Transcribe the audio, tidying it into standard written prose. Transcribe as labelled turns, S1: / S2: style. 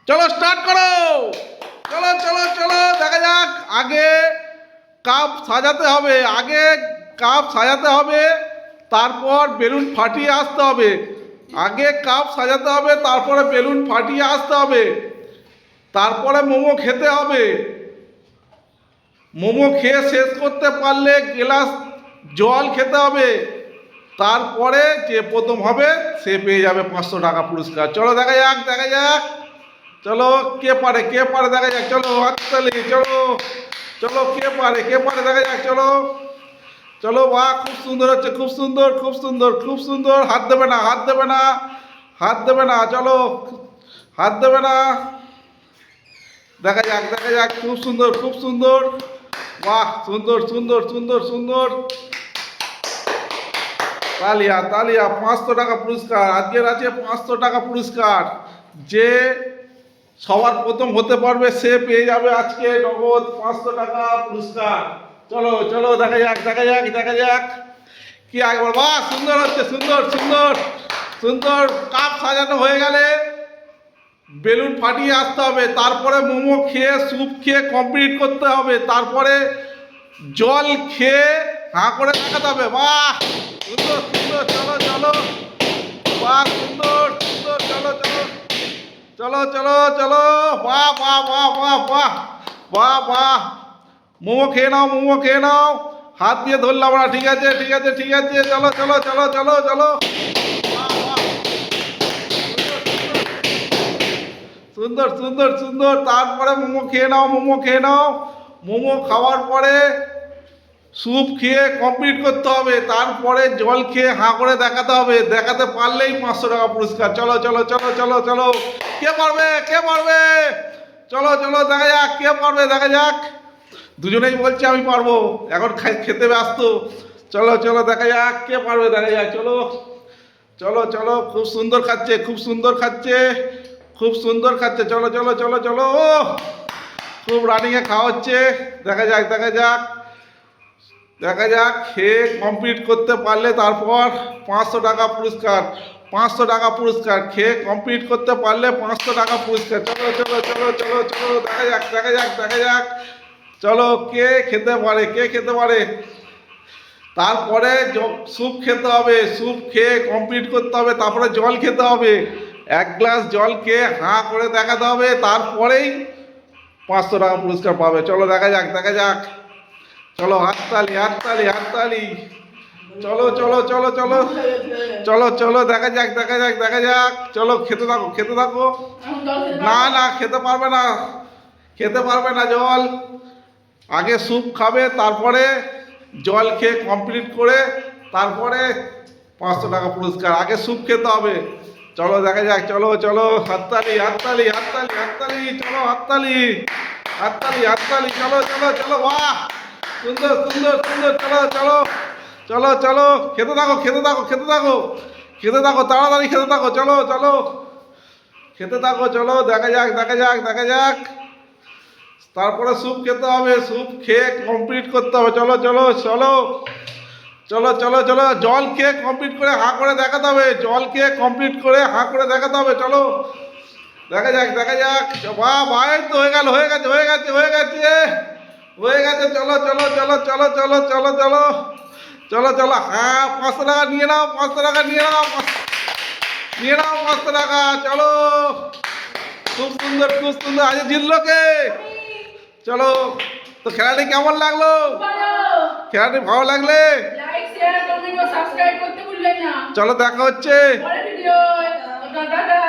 S1: চলো স্টার্ট করো। চলো চলো চলো দেখা যাক। আগে কাপ সাজাতে হবে, তারপর বেলুন ফাটিয়ে আসতে হবে। আগে কাপ সাজাতে হবে, তারপরে বেলুন ফাটিয়ে আসতে হবে, তারপরে মোমো খেতে হবে। মোমো খেয়ে শেষ করতে পারলে গ্লাস জল খেতে হবে। তারপরে যে প্রথম হবে সে পেয়ে যাবে 500 টাকা পুরস্কার। চলো দেখা যাক। চলো কে পারে দেখা যাক। চলো হাততালি। চলো কে পারে দেখা যাক। চলো বাহ, খুব সুন্দর হচ্ছে, খুব সুন্দর। হাত দেবে না। চলো হাত দেবে না। দেখা যাক। খুব সুন্দর। বাহ, সুন্দর। তালিয়া 500 টাকা পুরস্কার। আজকের আছে 500 টাকা পুরস্কার। যে সবার প্রথম হতে পারবে সে পেয়ে যাবে আজকে নগদ 500 টাকা পুরস্কার। চলো দেখা যাক। কি একবার বাহ, সুন্দর হচ্ছে, সুন্দর। কাপ সাজানো হয়ে গেলে বেলুন ফাটিয়ে আসতে হবে, তারপরে মোমো খেয়ে স্যুপ খেয়ে কমপ্লিট করতে হবে, তারপরে জল খেয়ে হাঁ করে দেখাতে হবে। বাহ, সুন্দর। চলো বাহ, সুন্দর। চলো বাহ। মোমো খেয়ে নাও। হাত দিয়ে ধরলাম না। ঠিক আছে। চলো। সুন্দর। তারপরে মোমো খেয়ে নাও। মোমো খাওয়ার পরে স্যুপ খেয়ে কমপ্লিট করতে হবে, তারপরে জল খেয়ে হাঁ করে দেখাতে হবে। দেখাতে পারলেই 500 টাকা পুরস্কার। চলো। কে পারবে? চলো দেখা যাক কে পারবে। দেখা যাক। দুজনেই বলছে আমি পারবো, এখন খেতে ব্যস্ত। চলো দেখা যাক কে পারবে। দেখা যাক। চলো। খুব সুন্দর খাচ্ছে। চলো। ও খুব রানিংয়ে খাওয়া হচ্ছে। দেখা যাক। খেয়ে কমপ্লিট করতে পারলে তারপর 500 টাকা পুরস্কার। খেয়ে কমপ্লিট করতে পারলে 500 টাকা পুরস্কার। চলো দেখা যাক। চলো কে খেতে পারে। তারপরে স্যুপ খেতে হবে, স্যুপ খেয়ে কমপ্লিট করতে হবে, তারপরে জল খেতে হবে। 1 গ্লাস জল খেয়ে হাঁ করে দেখাতে হবে, তারপরেই 500 টাকা পুরস্কার পাবে। চলো দেখা যাক। চলো হাততালি। চলো দেখা যাক। চলো খেতে থাকো। না খেতে পারবে না জল। আগে স্যুপ খাবে, তারপরে জল খেয়ে কমপ্লিট করে তারপরে 500 টাকা পুরস্কার। আগে স্যুপ খেতে হবে। চলো দেখা যাক। চলো হাততালি। চলো হাততালি। চলো বাহ, সুন্দর। চলো খেতে থাকো। তাড়াতাড়ি খেতে থাকো। চলো দেখা যাক। তারপরে স্যুপ খেতে হবে, স্যুপ খেয়ে কমপ্লিট করতে হবে। চলো। জল খেয়ে কমপ্লিট করে হাঁ করে দেখাতে হবে। চলো দেখা যাক। বাহ, এই তো হয়ে গেছে। চলো। হ্যাঁ, 500 টাকা নিয়ে নাও। 500 টাকা। চলো। খুব সুন্দর। আজ জিতলো কে? চলো। তো খেলাটি কেমন লাগলো? খেলাটি ভালো লাগলে
S2: লাইক, শেয়ার, কমেন্ট ও সাবস্ক্রাইব করতে ভুলবেন না।
S1: চলো দেখা হচ্ছে।
S2: পরের ভিডিও। টাটা।